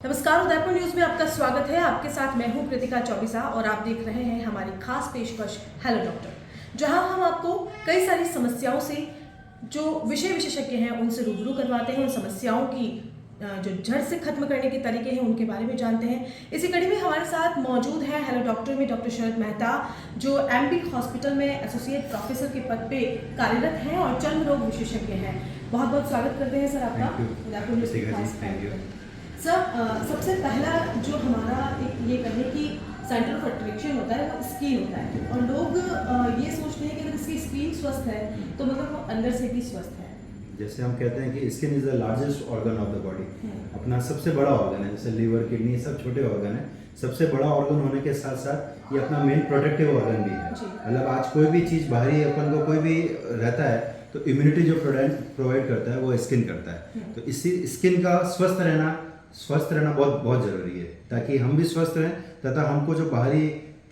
नमस्कार, उदयपुर न्यूज में आपका स्वागत है। आपके साथ मैं हूं कृतिका चौबीसा और आप देख रहे हैं हमारी खास पेशकश हेलो डॉक्टर, जहां हम आपको कई सारी समस्याओं से जो विषय विशेषज्ञ हैं उनसे रूबरू करवाते हैं। उन समस्याओं की जो जड़ से खत्म करने के तरीके हैं उनके बारे में जानते हैं। इसी कड़ी में हमारे साथ मौजूद है हेलो डॉक्टर में डॉक्टर शरद मेहता, जो एमबी हॉस्पिटल में एसोसिएट प्रोफेसर के पद पे कार्यरत हैं और चर्म रोग विशेषज्ञ हैं। बहुत बहुत स्वागत करते हैं सर आपका उदयपुर न्यूज के खास। सर, सबसे पहला जो हमारा एक ये कहें कि सेंटर ऑफ अट्रैक्शन होता है वो स्किन होता है, और लोग ये सोचते हैं कि अगर इसकी स्किन स्वस्थ है तो मतलब वो अंदर से भी स्वस्थ है। जैसे हम कहते हैं कि skin is the largest organ of the body, अपना सबसे बड़ा ऑर्गन है। जैसे लीवर, किडनी सब छोटे ऑर्गन है, सबसे बड़ा ऑर्गन होने के साथ साथ ये अपना मेन प्रोटेक्टिव ऑर्गन भी है। मतलब आज कोई भी चीज़ बाहरी अपन को कोई भी रहता है तो इम्यूनिटी जो प्रोवाइड करता है वो स्किन करता है। तो इसी स्किन का स्वस्थ रहना बहुत बहुत ज़रूरी है, ताकि हम भी स्वस्थ रहें तथा हमको जो बाहरी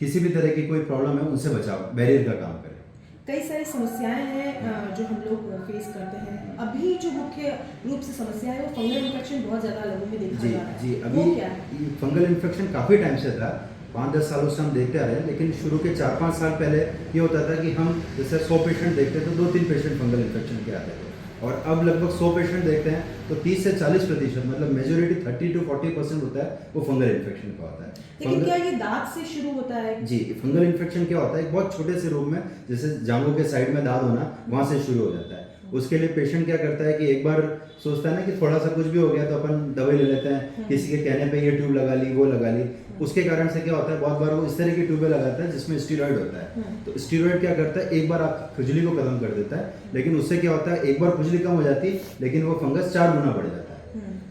किसी भी तरह की कोई प्रॉब्लम है उनसे बचाव, बैरियर का काम करें। कई सारी समस्याएं हैं जो हम लोग फेस करते हैं। अभी जो मुख्य रूप से समस्या है वो फंगल इन्फेक्शन बहुत ज़्यादा लोगों में देखा जा रहा है। जी, अभी फंगल इन्फेक्शन काफ़ी टाइम से था, 5-10 सालों से हम देखते आ रहे हैं। लेकिन शुरू के 4-5 साल पहले ये होता था कि हम जैसे 100 पेशेंट देखते तो 2-3 पेशेंट फंगल इन्फेक्शन के आते थे, और अब लगभग 100 पेशेंट देखते हैं तो 30 से 40% मतलब मेजोरिटी 30 to 40% होता है वो फंगल इन्फेक्शन का होता है। लेकिन क्या ये दांत से शुरू होता है? जी, फंगल इन्फेक्शन क्या होता है, एक बहुत छोटे से रूप में, जैसे जांघों के साइड में दाद होना, वहाँ से शुरू हो जाता है। उसके लिए पेशेंट क्या करता है कि एक बार सोचता है ना कि थोड़ा सा कुछ भी हो गया तो अपन दवाई ले लेते हैं, किसी के कहने पे ये ट्यूब लगा ली, वो लगा ली। उसके कारण से क्या होता है, बहुत बार वो इस तरह की ट्यूबें लगाता है जिसमें स्टीरॉयड होता है। तो स्टीरॉयड क्या करता है, एक बार आप खुजली को खत्म कर देता है, लेकिन उससे क्या होता है, एक बार खुजली कम हो जाती है लेकिन वो फंगस 4 गुना बढ़ जाता है।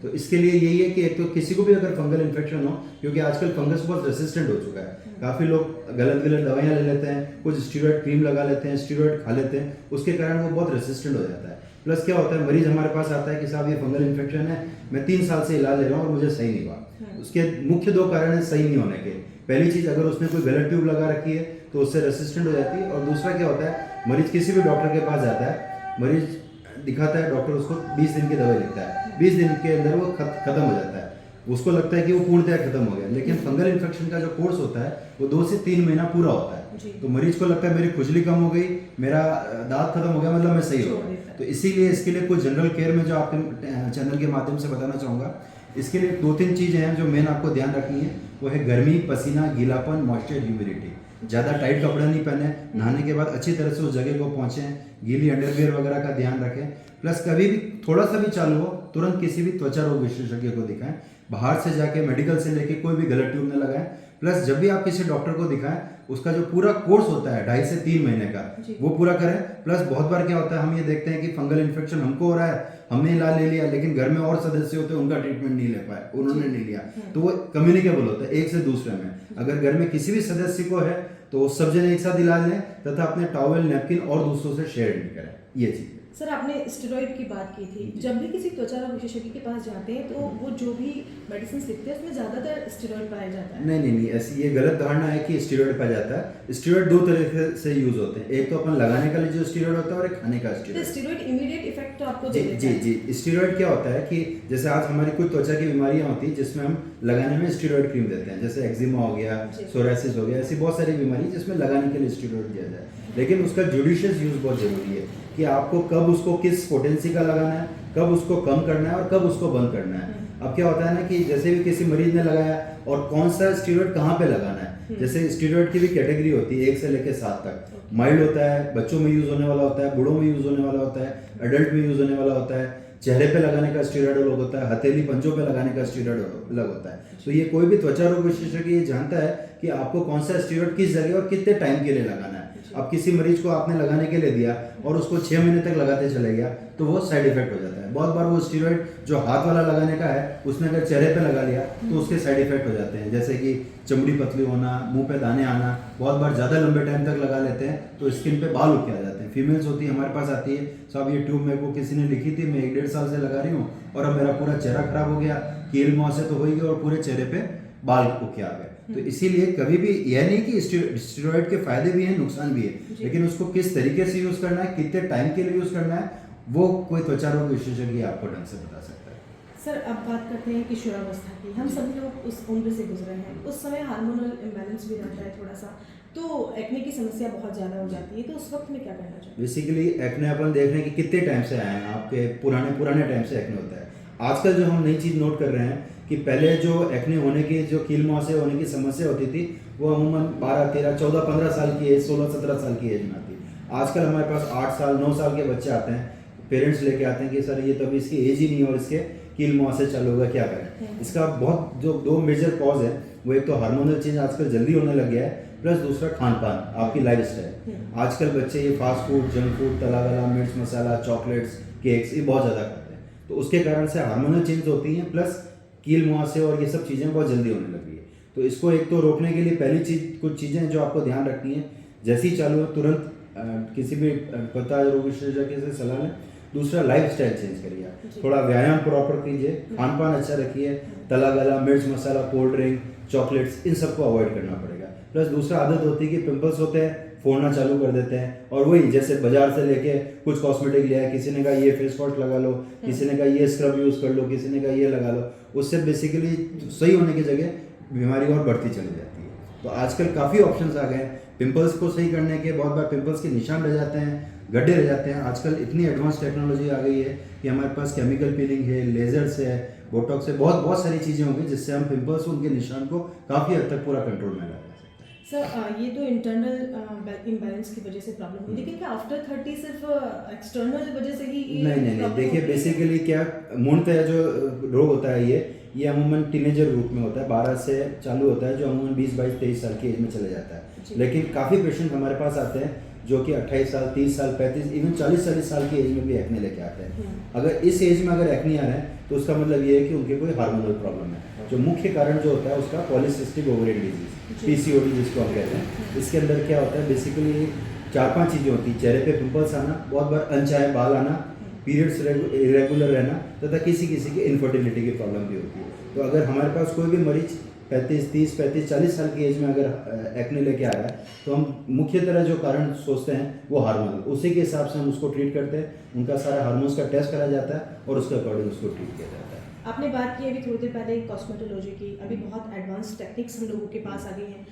तो इसके लिए यही है कि एक तो किसी को भी अगर फंगल इन्फेक्शन हो, क्योंकि आजकल फंगस बहुत रेसिस्टेंट हो चुका है, काफ़ी लोग गलत दवाइयाँ ले लेते हैं, कुछ स्टीरॉयड क्रीम लगा लेते हैं, स्टीरॉयड खा लेते हैं, उसके कारण वो बहुत रेसिस्टेंट हो जाता है। प्लस क्या होता है, मरीज हमारे पास आता है कि साहब ये फंगल इन्फेक्शन है, मैं 3 साल से इलाज ले रहा हूँ और मुझे सही नहीं हुआ। उसके मुख्य 2 कारण है सही नहीं होने के। पहली चीज़, अगर उसने कोई गलत ट्यूब लगा रखी है तो उससे रेसिस्टेंट हो जाती है, और दूसरा क्या होता है, मरीज किसी भी डॉक्टर के पास जाता है, मरीज दिखाता है, डॉक्टर उसको 20 दिन की दवाई लिखता है, 20 दिन के अंदर वो खत्म हो जाता है, उसको लगता है कि वो पूर्णतः खत्म हो गया। लेकिन फंगल इन्फेक्शन का जो कोर्स होता है वो 2 से 3 महीना पूरा होता है। तो मरीज को लगता है मेरी खुजली कम हो गई, मेरा दांत खत्म हो गया, मतलब मैं सही हो गया। तो इसीलिए इसके लिए कुछ जनरल केयर में जो आपके चैनल के माध्यम से बताना चाहूँगा, इसके लिए 2-3 चीज़ें हैं जो मेन आपको ध्यान रखनी है। वो है गर्मी, पसीना, गीलापन, मॉइस्चर, ह्यूमिडिटी। ज़्यादा टाइट कपड़े नहीं पहने, नहाने के बाद अच्छी तरह से उस जगह को पहुँचें, गीली अंडरवियर वगैरह का ध्यान रखें। प्लस कभी भी थोड़ा सा भी चालू हो तुरंत किसी भी त्वचा रोग विशेषज्ञ को दिखाएं, बाहर से जाके मेडिकल से लेके कोई भी गलत ट्यूब न लगाएं। प्लस जब भी आप किसी डॉक्टर को दिखाएं, उसका जो पूरा कोर्स होता है 2.5 से 3 महीने का, वो पूरा करें। प्लस बहुत बार क्या होता है, हम ये देखते हैं कि फंगल इन्फेक्शन हमको हो रहा है, हमने इलाज ले लिया, लेकिन घर में और सदस्य होते हैं उनका ट्रीटमेंट नहीं ले पाए, उन्होंने नहीं लिया, तो वो कम्युनिकेबल होता है एक से दूसरे में। अगर घर में किसी भी सदस्य को है तो सब जने एक साथ इलाज लें तथा अपने टॉवल, नैपकिन और दूसरों से शेयर नहीं करें। ये चीज़। सर, आपने स्टेरॉइड की बात की थी। जब भी किसी त्वचा रोग विशेषज्ञ के पास जाते हैं तो वो जो भी मेडिसिन लिखते हैं उसमें ज़्यादातर स्टेरॉइड पाया जाता है। नहीं, ऐसी ये गलत धारणा है कि स्टेरॉइड पाया जाता है। स्टेरॉइड 2 तरह से यूज होते हैं, एक तो अपन लगाने का लिए जो स्टेरॉइड होता है और एक खाने का स्टेरॉइड। स्टेरॉइड इमीडिएट इफेक्ट तो आपको जी जी जी स्टेरॉइड क्या होता है कि जैसे आज हमारी कुछ त्वचा की बीमारियां होती है जिसमें हम लगाने में स्टेरॉइड क्रीम देते हैं, जैसे एक्जिमा हो गया, सोरासिस हो गया, ऐसी बहुत सारी बीमारी जिसमें लगाने के लिए स्टेरॉइड दिया जाए। लेकिन उसका जुडिशियस यूज बहुत जरूरी है कि आपको कब उसको किस पोटेंसी का लगाना है, कब उसको कम करना है और कब उसको बंद करना है। अब क्या होता है ना कि जैसे भी किसी मरीज ने लगाया और कौन सा स्टेरॉइड कहाँ पे लगाना है, जैसे स्टेरॉइड की भी कैटेगरी होती है 1 से लेकर 7 तक। माइल्ड होता है, बच्चों में यूज होने वाला होता है, बूढ़ों में यूज होने वाला होता है, एडल्ट में यूज होने वाला होता है, चेहरे पे लगाने का स्टेरॉइड अलग होता है, हथेली पंजों पे लगाने का स्टेरॉइड अलग होता है। तो ये कोई भी त्वचा रोग विशेषज्ञ ये जानता है कि आपको कौन सा स्टेरॉइड किस जगह और कितने टाइम के लिए लगाना है। अब किसी मरीज को आपने लगाने के लिए दिया और उसको 6 महीने तक लगाते चले गया तो वो साइड इफेक्ट हो जाता है। बहुत बार वो स्टेरॉइड जो हाथ वाला लगाने का है उसने अगर चेहरे पे लगा लिया तो उसके साइड इफेक्ट हो जाते हैं, जैसे कि चमड़ी पतली होना, मुंह पे दाने आना। बहुत बार ज़्यादा लंबे टाइम तक लगा लेते हैं तो स्किन पे बाल उग के आ जाते हैं। फीमेल्स होती है हमारे पास आती है, साहब ये ट्यूब मेरे को किसी ने लिखी थी, मैं 1-1.5 साल से लगा रही हूँ और अब मेरा पूरा चेहरा खराब हो गया, कील मुँह से तो हो ही गया और पूरे चेहरे पे बाल उग के आ गए। तो इसीलिए कभी भी यह नहीं कि स्टेरॉइड के फायदे भी हैं, नुकसान भी है, लेकिन उसको किस तरीके से यूज करना है, कितने टाइम के लिए यूज करना है, वो कोई त्वचा रोग विशेषज्ञ आपको ढंग से बता सकता है। सर अब बात करते हैं किशोरावस्था की। हम सभी लोग उस उम्र से गुजरे हैं, उस समय हार्मोनल इम्बैलेंस भी रहता है थोड़ा सा, तो एक्ने की समस्या बहुत ज़्यादा हो जाती है, तो उस वक्त में क्या करना चाहिए? बेसिकली एक्ने अपन देख रहे हैं कि कितने टाइम से आए हैं, आपके पुराने टाइम से एक्ने होता है। आजकल जो हम नई चीज़ नोट कर रहे हैं कि पहले जो एक्ने होने की, जो कील मुहासे होने की समस्या होती थी, वो अमूमन 12, 13, 14, 15 साल की एज, 16, 17 साल की एज में आती। आजकल हमारे पास 8 साल 9 साल के बच्चे आते हैं, पेरेंट्स लेके आते हैं कि सर ये तो अभी इसकी एज ही नहीं है और इसके कील मुहासे चालू होगा, क्या करें। इसका बहुत जो 2 मेजर कॉज है, वो एक तो हार्मोनल चेंज आजकल जल्दी होने लग गया है, प्लस दूसरा खान पान, आपकी लाइफ स्टाइल। आजकल बच्चे ये फास्ट फूड, जंक फूड, तला गला, मिर्च मसाला, चॉकलेट्स, केक्स, ये बहुत ज़्यादा खाते हैं, तो उसके कारण से हार्मोनल चेंज होती हैं, प्लस कील मुहासे और ये सब चीज़ें बहुत जल्दी होने लगी है। तो इसको एक तो रोकने के लिए पहली चीज़, कुछ चीज़ें जो आपको ध्यान रखनी है, जैसे ही चालू हो तुरंत किसी भी पता रोग विशेषज्ञ से सलाह लें। दूसरा, लाइफ स्टाइल चेंज करिए, थोड़ा व्यायाम प्रॉपर कीजिए, खान पान अच्छा रखिए, तला गला, मिर्च मसाला, कोल्ड ड्रिंक, चॉकलेट्स, इन सबको अवॉइड करना पड़ेगा। प्लस दूसरा आदत होती है कि पिंपल्स होते हैं, फोड़ना चालू कर देते हैं, और वही जैसे बाजार से लेके कुछ कॉस्मेटिक लिया है, किसी ने कहा ये फेस वॉश लगा लो, किसी ने कहा ये स्क्रब यूज़ कर लो, किसी ने कहा ये लगा लो, उससे बेसिकली सही होने की जगह बीमारी और बढ़ती चली जाती है। तो आजकल काफ़ी ऑप्शंस आ गए हैं पिंपल्स को सही करने के। बहुत बार पिंपल्स के निशान रह जाते हैं, गड्ढे रह जाते हैं। आजकल इतनी एडवांस टेक्नोलॉजी आ गई है कि हमारे पास केमिकल पीलिंग है, लेजर्स है, बोटॉक्स है, बहुत सारी चीज़ें होंगी जिससे हम पिंपल्स, उनके निशान को काफ़ी हद तक पूरा कंट्रोल में ला सकते हैं। सर ये तो इंटरनल इम्बैलेंस की वजह से प्रॉब्लम हुई, लेकिन क्या आफ्टर 30 सिर्फ एक्सटर्नल वजह से ही नहीं, देखिए बेसिकली क्या, मूलतः जो रोग होता है ये अमूमन टीनेजर ग्रुप में होता है, 12 से चालू होता है, जो अमूमन 20, 22, 23 साल की एज में चले जाता है। लेकिन काफ़ी पेशेंट हमारे पास आते हैं जो कि 28 साल, 30 साल, 35, इवन 40 साल की एज में भी एक्ने लेके आते हैं। अगर इस एज में अगर एक्ने आ रहे हैं तो उसका मतलब ये है कि उनके कोई हार्मोनल प्रॉब्लम है। जो मुख्य कारण जो होता है उसका पॉलीसिस्टिक ओवरियन डिजीज, PCOD जिसको हम कहते हैं। इसके अंदर क्या होता है, बेसिकली 4-5 चीज़ें होती हैं। चेहरे पे पिंपल्स आना, बहुत बार अनचाहे बाल आना, पीरियड्स इरेगुलर रहना, तथा किसी की इनफर्टिलिटी की प्रॉब्लम भी होती है। तो अगर हमारे पास कोई भी मरीज 30, 35, 40 साल की एज में अगर एक्ने लेके आ रहा है, तो हम मुख्य तरह जो कारण सोचते हैं वो हार्मोनल, उसी के हिसाब से हम उसको ट्रीट करते हैं। उनका सारा हार्मोन्स का टेस्ट करा जाता है और उसके अकॉर्डिंग उसको ट्रीट किया जाता है। आपने बात की अभी थोड़ी देर पहले कॉस्मेटोलॉजी की, अभी बहुत एडवांस टेक्निक्स हम लोगों के पास आ गई हैं।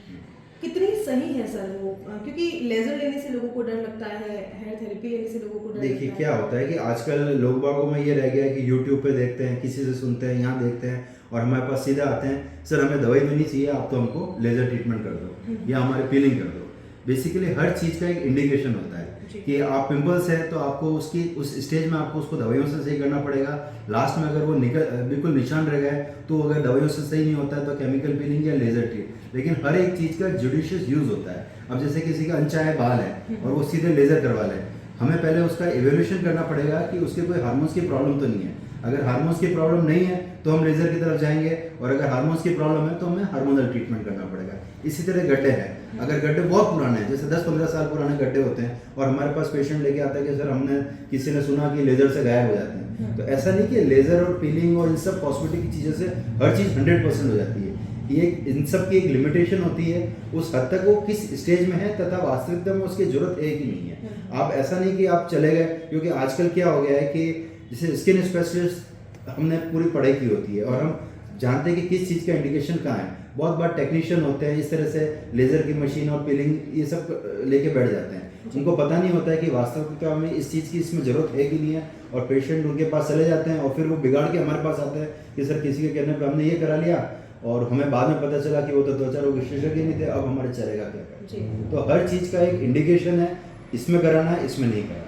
कितनी सही है सर वो? क्योंकि लेजर लेने से लोगों को डर लगता है, हेयर थेरेपी लेने से लोगों को डर लगता है। देखिए क्या होता है कि आजकल लोग बागों में ये रह गया है कि यूट्यूब पे देखते हैं, किसी से सुनते हैं, यहाँ देखते हैं, और हमारे पास सीधा आते हैं, सर हमें दवाई देनी चाहिए, आप तो हमको लेजर ट्रीटमेंट कर दो या हमारे पीलिंग कर दो। बेसिकली हर चीज़ का एक इंडिकेशन होता है कि आप पिंपल्स है तो आपको उसकी उस स्टेज में आपको उसको दवाइयों से सही करना पड़ेगा। लास्ट में अगर वो बिल्कुल निशान रह गए तो अगर दवाइयों से सही नहीं होता है तो केमिकल पीलिंग या लेजर ट्रीट। लेकिन हर एक चीज़ का जुडिशियस यूज़ होता है। अब जैसे किसी का अनचाहे बाल है और वो सीधे लेजर करवा ले, हमें पहले उसका इवेल्यूशन करना पड़ेगा कि उसके कोई हार्मोन्स की प्रॉब्लम तो नहीं है। अगर हार्मोन्स की प्रॉब्लम नहीं है तो हम लेजर की तरफ जाएंगे, और अगर हार्मोन्स की प्रॉब्लम है तो हमें हार्मोनल ट्रीटमेंट करना पड़ेगा। इसी तरह गड्ढे हैं, अगर गड्ढे बहुत पुराने हैं, जैसे 10-15 साल पुराने गड्ढे होते हैं, और हमारे पास पेशेंट लेके आता है कि सर हमने किसी ने सुना कि लेजर से गायब हो जाते हैं, तो ऐसा नहीं कि लेजर और पीलिंग और इन सब कॉस्मेटिक की चीज़ों से हर चीज़ 100% हो जाती है। ये इन सब की एक लिमिटेशन होती है, उस हद तक वो किस स्टेज में है तथा वास्तविकता में उसकी जरूरत है कि नहीं है। आप ऐसा नहीं कि आप चले गए, क्योंकि आजकल क्या हो गया है कि जैसे स्किन स्पेशलिस्ट हमने पूरी पढ़ाई की होती है और हम जानते हैं कि किस चीज़ का इंडिकेशन कहाँ है। बहुत बार टेक्नीशियन होते हैं इस तरह से लेज़र की मशीन और पीलिंग ये सब लेके बैठ जाते हैं, उनको पता नहीं होता है कि वास्तविकता में इस चीज़ की इसमें ज़रूरत है कि नहीं है, और पेशेंट उनके पास चले जाते हैं और फिर वो बिगाड़ के हमारे पास आते हैं कि सर किसी के कहने पर हमने ये करा लिया और हमें बाद में पता चला कि वो तो त्वचा रोग विशेषज्ञ नहीं थे, अब हमारे चेहरे का क्या करें। तो हर चीज़ का एक इंडिकेशन है, इसमें कराना है, इसमें नहीं कराना।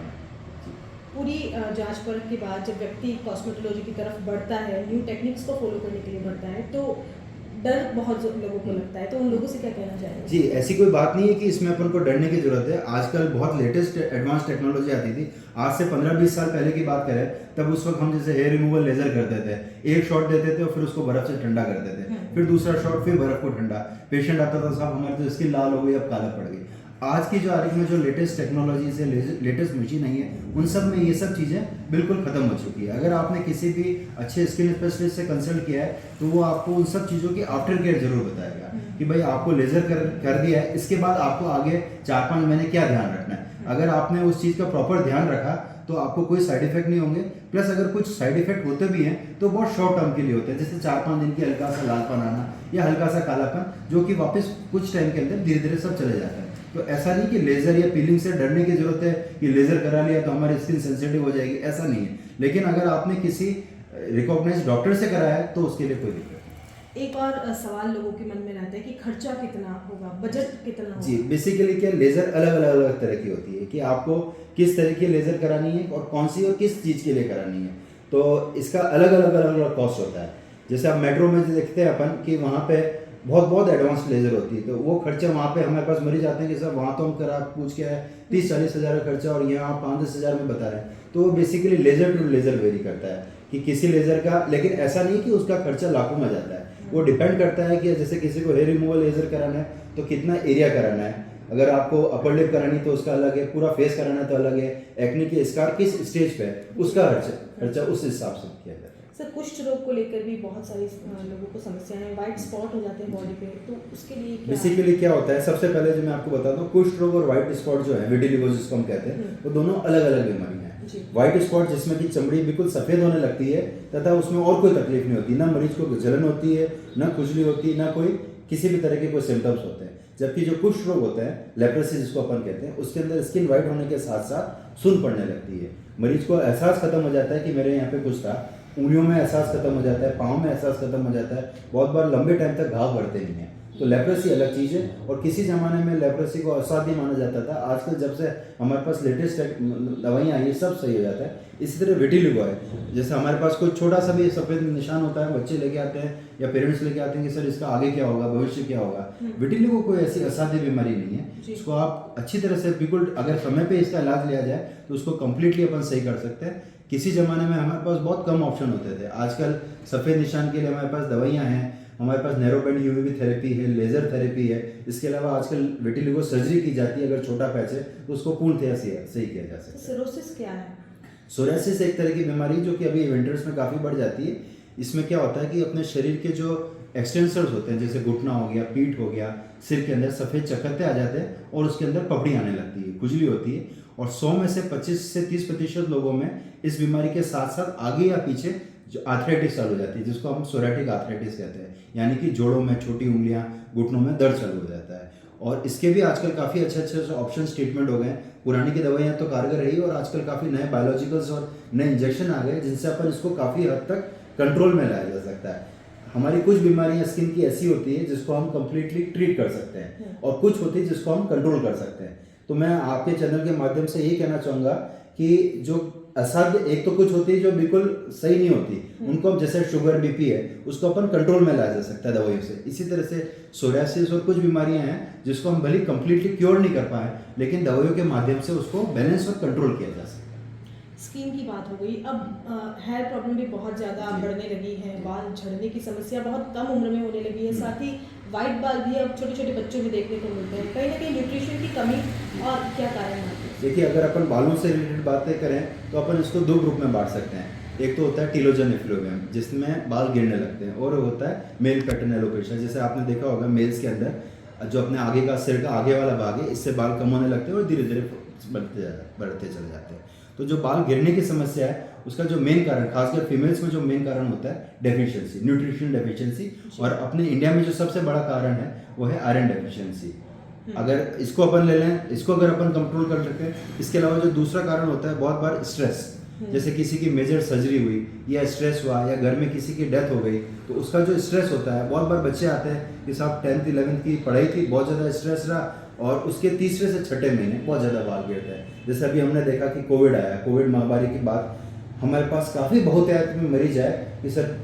पूरी जांच परख के बाद जब व्यक्ति कॉस्मेटोलॉजी की तरफ बढ़ता है, न्यू टेक्निक्स को फॉलो करने के लिए बढ़ता है, तो डर बहुत लोगों को लगता है, तो उन लोगों से क्या कहना चाहेंगे? जी, ऐसी कोई बात नहीं है कि इसमें अपन को डरने की जरूरत है। आजकल बहुत लेटेस्ट एडवांस टेक्नोलॉजी आती थी। आज से 15-20 साल पहले की बात करें तब उस वक्त हम जैसे हेयर रिमूवल लेजर करते थे, एक शॉट देते थे और फिर उसको बर्फ से ठंडा करते थे, फिर दूसरा शॉट, फिर बर्फ को ठंडा। पेशेंट आता था, साहब हमारी तो स्किन लाल हो गई, अब काला पड़ गई। आज की जो आ रही में जो लेटेस्ट टेक्नोलॉजी से लेटेस्ट मशीन आई है, उन सब में ये सब चीज़ें बिल्कुल ख़त्म हो चुकी है। अगर आपने किसी भी अच्छे स्किन स्पेशलिस्ट से कंसल्ट किया है तो वो आपको उन सब चीज़ों की आफ्टर केयर जरूर बताएगा कि भाई आपको लेज़र कर दिया है, इसके बाद आपको आगे 4-5 महीने क्या ध्यान रखना है। अगर आपने उस चीज़ का प्रॉपर ध्यान रखा तो आपको कोई साइड इफेक्ट नहीं होंगे। प्लस अगर कुछ साइड इफेक्ट होते भी हैं तो बहुत शॉर्ट टर्म के लिए होते हैं, जैसे 4-5 दिन की हल्का सा लालपन आना या हल्का सा कालापन, जो कि वापस कुछ टाइम के अंदर धीरे धीरे सब चले जाता है। तो ऐसा नहीं कि लेजर या पीलिंग से डरने की जरूरत है कि लेजर करा लिया तो हमारी स्किन सेंसिटिव हो जाएगी, ऐसा नहीं है। लेकिन अगर आपने किसी रिकॉग्नाइज्ड डॉक्टर से कराया है तो उसके लिए कोई दिक्कत नहीं। एक और सवाल लोगों के मन में रहता है कि खर्चा कितना होगा, बजट कितना होगा? जी, बेसिकली क्या, लेजर अलग अलग तरह की होती है कि आपको किस तरह की लेजर करानी है और कौन सी और किस चीज़ के लिए करानी है, तो इसका अलग अलग कॉस्ट होता है। जैसे आप मेट्रो में देखते हैं अपन कि वहाँ पे बहुत एडवांस लेजर होती है, तो वो खर्चा वहाँ पे हमारे पास मरीज आते हैं कि सर वहाँ तो हम करा पूछ के आए 30-40 हज़ार का खर्चा और यहाँ आप 5-10 हज़ार में बता रहे हैं। तो वो basically laser to laser vary करता है कि किसी लेजर का, लेकिन ऐसा नहीं कि उसका खर्चा लाखों में जाता है। वो डिपेंड करता है कि जैसे किसी को हेयर रिमूवल लेजर कराना है तो कितना एरिया कराना है, अगर आपको अपर लिप करानी तो उसका अलग है, पूरा फेस कराना तो अलग है, एक्ने की स्कार किस स्टेज पे है उसका खर्चा उस हिसाब से किया जाता है। सर, कुष्ठ रोग को लेकर भी बहुत सारी लोगों को समस्याएं हैं, वाइट स्पॉट हो जाते हैं बॉडी पे, तो उसके लिए क्या? बेसिकली क्या होता है, सबसे पहले जो मैं आपको बताता हूँ, कुष्ठ रोग और व्हाइट स्पॉट जो है, विटिलिगो जिसको हम कहते हैं, वो दोनों अलग अलग बीमारियां हैं। व्हाइट स्पॉट जिसमें कि चमड़ी बिल्कुल सफेद होने लगती है तथा उसमें और कोई तकलीफ नहीं होती, ना मरीज को जलन होती है, ना खुजली होती है, ना कोई किसी भी तरह के कोई सिम्टम्स होते हैं। जबकि जो कुष्ठ रोग होता है, लेप्रेसी जिसको अपन कहते हैं, उसके अंदर स्किन व्हाइट होने के साथ साथ सुन्न पड़ने लगती है, मरीज को एहसास खत्म हो जाता है कि मेरे यहाँ पे कुछ था, उंगलियों में एहसास खत्म हो जाता है, पाँव में एहसास खत्म हो जाता है, बहुत बार लंबे टाइम तक घाव बढ़ते नहीं हैं। तो लेप्रेसी अलग चीज़ है, और किसी ज़माने में लेप्रेसी को असाध्य माना जाता था, आजकल जब से हमारे पास लेटेस्ट दवाइयाँ आई है सब सही हो जाता है। इसी तरह विटिलिगो है, जैसे हमारे पास कोई छोटा सा भी सफ़ेद निशान होता है, बच्चे लेके आते हैं या पेरेंट्स लेके आते हैं कि सर इसका आगे क्या होगा, भविष्य क्या होगा। विटिलिगो कोई ऐसी असाध्य बीमारी नहीं है, इसको आप अच्छी तरह से बिल्कुल अगर समय पे इसका इलाज लिया जाए तो उसको कम्प्लीटली अपन सही कर सकते हैं। किसी ज़माने में हमारे पास बहुत कम ऑप्शन होते थे, आजकल सफ़ेद निशान के लिए हमारे पास दवाइयाँ हैं, हमारे पास नैरो बैंड यूवी थेरेपी है, लेजर थेरेपी है, इसके अलावा आजकल विटिलिगो सर्जरी की जाती है, अगर छोटा पैच है तो उसको पूर्णतया सही किया जा सकता है। सिरोसिस क्या है? सोरियासिस एक तरह की बीमारी जो कि अभी विंटर्स में काफ़ी बढ़ जाती है। इसमें क्या होता है कि अपने शरीर के जो एक्सटेंसर्स होते हैं, जैसे घुटना हो गया, पीठ हो गया, सिर के अंदर सफ़ेद चकत्ते आ जाते हैं और उसके अंदर पपड़ी आने लगती है, खुजली होती है। और 100 में से 25 से 30% लोगों में इस बीमारी के साथ साथ आगे या पीछे जो आर्थराइटिस चालू हो जाती है, जिसको हम सोरियाटिक आर्थराइटिस कहते हैं, यानी कि जोड़ों में, छोटी उंगलियां, घुटनों में दर्द चालू हो जाता है। और इसके भी आजकल काफ़ी अच्छे ऑप्शन ट्रीटमेंट हो गए हैं। पुरानी की दवाइयाँ तो कारगर रही, और आजकल काफ़ी नए बायोलॉजिकल्स और नए इंजेक्शन आ गए जिनसे अपन इसको काफ़ी हद तक कंट्रोल में लाया जा सकता है। हमारी कुछ बीमारियां स्किन की ऐसी होती है जिसको हम कम्प्लीटली ट्रीट कर सकते हैं, और कुछ होती है जिसको हम कंट्रोल कर सकते हैं। तो मैं आपके चैनल के माध्यम से यही कहना चाहूँगा कि जो असाध्य, एक तो कुछ होती है जो बिल्कुल सही नहीं होती, उनको अब जैसे शुगर बीपी है उसको अपन कंट्रोल में लाया जा सकता है दवाइयों से। इसी तरह से सोरियासिस और कुछ बीमारियां हैं जिसको हम भले कंप्लीटली क्योर नहीं कर पाए, लेकिन दवाइयों के माध्यम से उसको बैलेंस और कंट्रोल किया जा सकता है। स्किन की बात हो गई, अब हेयर प्रॉब्लम भी बहुत ज़्यादा बढ़ने लगी है, बाल झड़ने की समस्या बहुत कम उम्र में होने लगी है, साथ ही वाइट बाल भी अब छोटे छोटे बच्चों में देखने को मिलते हैं। कहीं ना कहीं न्यूट्रिशन की कमी, और क्या कारण है? देखिए, अगर अपन बालों से रिलेटेड बातें करें तो अपन इसको दो ग्रुप में बांट सकते हैं। एक तो होता है टीलोजन इफ्लोबियम, जिसमें बाल गिरने लगते हैं, और होता है मेल पैटर्न एलोपेशिया। जैसे आपने देखा होगा मेल्स के अंदर जो अपने आगे का सिर का आगे वाला भाग है, इससे बाल कम होने लगते हैं और धीरे धीरे बढ़ते चले जाते हैं। तो जो बाल गिरने की समस्या है उसका जो मेन कारण, खासकर फीमेल्स में जो मेन कारण होता है डेफिशिएंसी, न्यूट्रिशन डेफिशिएंसी, और अपने इंडिया में जो सबसे बड़ा कारण है वो है आयरन डेफिशिएंसी। अगर इसको अपन ले लें, इसको अगर अपन कंट्रोल कर सकते हैं। इसके अलावा जो दूसरा कारण होता है बहुत बार स्ट्रेस, जैसे किसी की मेजर सर्जरी हुई या स्ट्रेस हुआ या घर में किसी की डेथ हो गई, तो उसका जो स्ट्रेस होता है, बहुत बार बच्चे आते हैं कि साहब 10th 11th की पढ़ाई थी, बहुत ज़्यादा स्ट्रेस रहा, और उसके तीसरे से छठे महीने बहुत ज़्यादा बाल गिरते हैं। जैसे अभी हमने देखा कि कोविड आया, कोविड महामारी के बाद हमारे पास काफ़ी बहुतायत में मरीज आए कि सर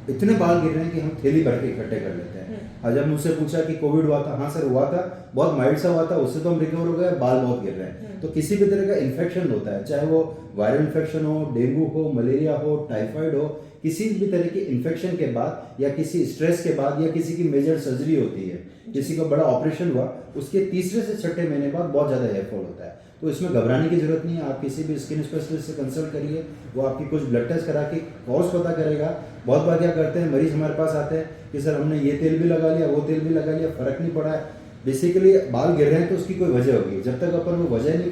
इतने बाल गिर रहे हैं कि हम थैली भर के इकट्ठे कर लेते हैं। और जब मुझसे पूछा कि कोविड हुआ था, हाँ सर हुआ था, बहुत माइल्ड सा हुआ था, उससे तो हम रिकवर हो गए, बाल बहुत गिर रहे हैं। तो किसी भी तरह का इन्फेक्शन होता है, चाहे वो वायरल इन्फेक्शन हो, डेंगू हो, मलेरिया हो, टाइफाइड हो, किसी भी तरह के इन्फेक्शन के बाद या किसी स्ट्रेस के बाद या किसी की मेजर सर्जरी होती है, किसी का बड़ा ऑपरेशन हुआ, उसके तीसरे से छठे महीने बाद बहुत ज़्यादा हेयर फॉल होता है। तो इसमें घबराने की जरूरत नहीं है, आप किसी भी स्किन स्पेशलिस्ट से कंसल्ट करिए, वो आपकी कुछ ब्लड टेस्ट करा के कॉज पता करेगा। बहुत बार क्या करते हैं, मरीज हमारे पास आते हैं कि सर हमने ये तेल भी लगा लिया, वो तेल भी लगा लिया, फ़र्क नहीं पड़ा है, बेसिकली बाल गिर रहे हैं तो उसकी कोई वजह होगी, जब तक अपन वो वजह नहीं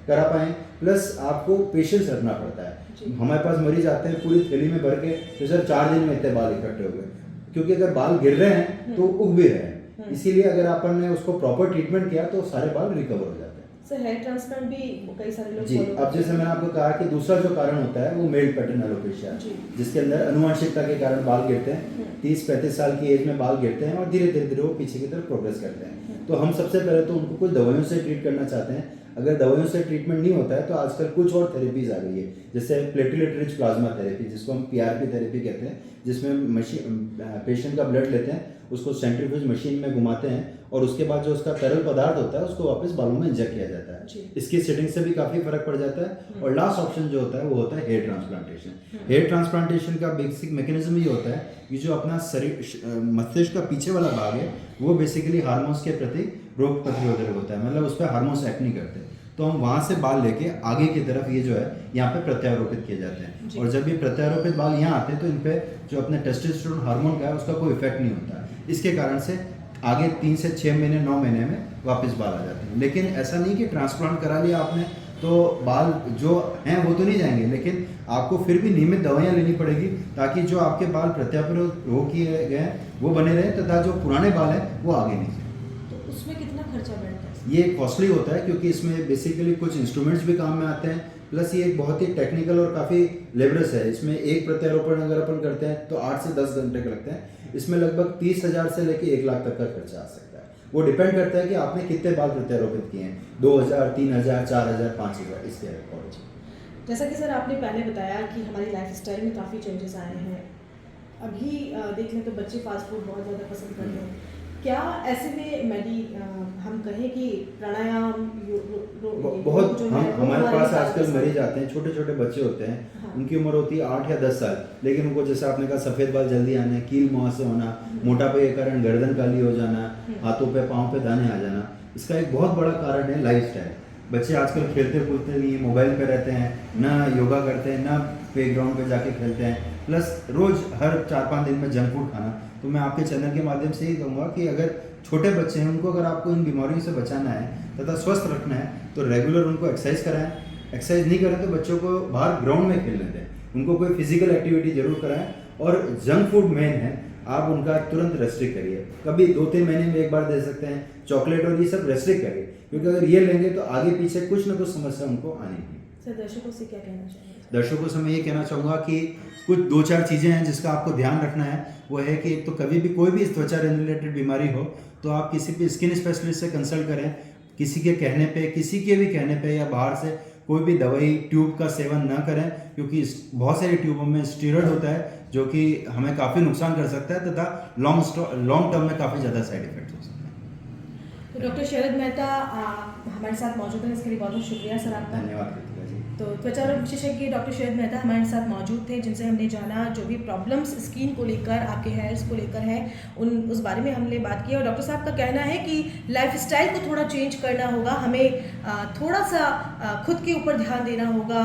करा पाए, प्लस आपको पेशेंस रखना पड़ता है। हमारे पास मरीज आते हैं पूरी थैली में भर के, तो सर 4 दिन में इतने बाल इकट्ठे हो गए, क्योंकि अगर बाल गिर रहे हैं तो उग भी रहे हैं, इसीलिए अगर अपन ने उसको प्रॉपर ट्रीटमेंट किया तो सारे बाल रिकवर हो जाते हैं। सर हेयर ट्रांसप्लांट भी कई सारे लोग जी, अब जैसे मैंने आपको कहा कि दूसरा जो कारण होता है वो मेल पैटर्न एलोपेशिया, जिसके अंदर अनुवांशिकता के कारण बाल गिरते हैं। 30-35 साल की एज में बाल गिरते हैं और धीरे धीरे वो पीछे की तरफ प्रोग्रेस करते हैं। तो हम सबसे पहले तो उनको कुछ दवाइयों से ट्रीट करना चाहते हैं। अगर दवाइयों से ट्रीटमेंट नहीं होता है तो आजकल कुछ और थेरेपीज आ गई है, जैसे प्लेटलेट रिच प्लाज्मा थेरेपी, जिसको हम PRP थेरेपी कहते हैं, जिसमें मशीन पेशेंट का ब्लड लेते हैं, उसको सेंट्रीफ्यूज मशीन में घुमाते हैं और उसके बाद जो उसका तरल पदार्थ होता है उसको वापस बालों में इंजेक्ट किया जाता है। इसकी सेटिंग से भी काफ़ी फर्क पड़ जाता है। और लास्ट ऑप्शन जो होता है वो होता है हेयर ट्रांसप्लांटेशन। हेयर ट्रांसप्लांटेशन का बेसिक मैकेनिज्म ये होता है कि जो अपना शरीर मस्तिष्क का पीछे वाला भाग है वो बेसिकली हार्मोन्स के प्रति रोग प्रतिरोधक होता है, मतलब उस पर हार्मोन्स एक्ट नहीं करते। तो हम वहाँ से बाल लेके आगे की तरफ ये जो है यहाँ पे प्रत्यारोपित किए जाते हैं, और जब ये प्रत्यारोपित बाल यहाँ आते हैं तो इन पे जो अपने टेस्टोस्टेरोन हार्मोन का है उसका कोई इफेक्ट नहीं होता है। इसके कारण से आगे 3 से 6 महीने 9 महीने में वापस बाल आ जाते हैं। लेकिन ऐसा नहीं कि ट्रांसप्लांट करा लिया आपने तो बाल जो हैं वो तो नहीं जाएंगे, लेकिन आपको फिर भी नियमित दवाइयाँ लेनी पड़ेगी ताकि जो आपके बाल प्रत्यारोपित हो किए गए हैं वो बने रहे, तथा जो पुराने बाल हैं वो आगे नहीं जाए। तो उसमें कितना खर्चा बैठता है? ये कॉस्टली होता है क्योंकि इसमें बेसिकली कुछ इंस्ट्रूमेंट्स भी काम में आते हैं, प्लस ये एक बहुत ही टेक्निकल और काफ़ी लेबरस है। इसमें एक प्रत्यारोपण अगर अपन करते हैं तो 8 से 10 घंटे का लगता है। इसमें लगभग 30,000 से लेके 1 लाख तक का खर्चा आ सकता है। वो डिपेंड करता है कि आपने कितने बाल प्रत्यारोपित किए हैं, 2,000, 3,000, 4,000, 5,000 इसके अकॉर्डिंग। जैसा कि सर आपने पहले बताया कि हमारी लाइफस्टाइल में काफ़ी चेंजेस आए हैं। अभी देख लें तो बच्चे फास्ट फूड बहुत ज़्यादा पसंद करते हैं। क्या ऐसे में हम कहें कि प्राणायाम बहुत हमारे पास आजकल मरीज आते हैं, छोटे छोटे बच्चे होते हैं। हाँ। उनकी उम्र होती है 8 या 10 साल, लेकिन उनको जैसे आपने कहा सफ़ेद बाल जल्दी आने, कील मुहासे होना, मोटापे के कारण गर्दन काली हो जाना, हाथों पे पाँव पे दाने आ जाना, इसका एक बहुत बड़ा कारण है लाइफस्टाइल। बच्चे आजकल खेलते कूदते नहीं, मोबाइल पे रहते हैं, ना योगा करते हैं, ना प्ले ग्राउंड पे जाके खेलते हैं, प्लस रोज़ हर 4-5 दिन में जंक फूड खाना। तो मैं आपके चैनल के माध्यम से ही कहूँगा कि अगर छोटे बच्चे हैं उनको अगर आपको इन बीमारियों से बचाना है तथा स्वस्थ रखना है तो रेगुलर उनको एक्सरसाइज कराएं। एक्सरसाइज नहीं करें तो बच्चों को बाहर ग्राउंड में खेलने दें, उनको कोई फिजिकल एक्टिविटी जरूर कराएं। और जंक फूड मेन है, आप उनका तुरंत रेस्ट्रिक्ट करिए, कभी 2-3 महीने में एक बार दे सकते हैं। चॉकलेट और ये सब रेस्ट्रिक्ट करिए, क्योंकि अगर ये लेंगे तो आगे पीछे कुछ ना कुछ समस्या उनको आनी है। सर दर्शकों से क्या कहना चाहिए? दर्शकों से मैं ये कहना चाहूँगा कि कुछ 2-4 चीज़ें हैं जिसका आपको ध्यान रखना है। वो है कि एक तो कभी भी कोई भी त्वचा रिलेटेड बीमारी हो तो आप किसी भी स्किन स्पेशलिस्ट से कंसल्ट करें। किसी के भी कहने पे या बाहर से कोई भी दवाई ट्यूब का सेवन ना करें, क्योंकि बहुत सारी ट्यूबों में स्टीरॉयड होता है जो कि हमें काफ़ी नुकसान कर सकता है तथा लॉन्ग टर्म में काफ़ी ज़्यादा साइड इफेक्ट्स हो सकते हैं। तो डॉक्टर शरद मेहता हमारे साथ मौजूद हैं, इसके लिए बहुत बहुत शुक्रिया सर आपका। धन्यवाद। तो त्वचा रोग विशेषज्ञ डॉक्टर शरद मेहता हमारे साथ मौजूद थे, जिनसे हमने जाना जो भी प्रॉब्लम्स स्किन को लेकर, आपके हेयर्स को लेकर है, उस बारे में हमने बात की। और डॉक्टर साहब का कहना है कि लाइफस्टाइल को थोड़ा चेंज करना होगा, हमें थोड़ा सा खुद के ऊपर ध्यान देना होगा।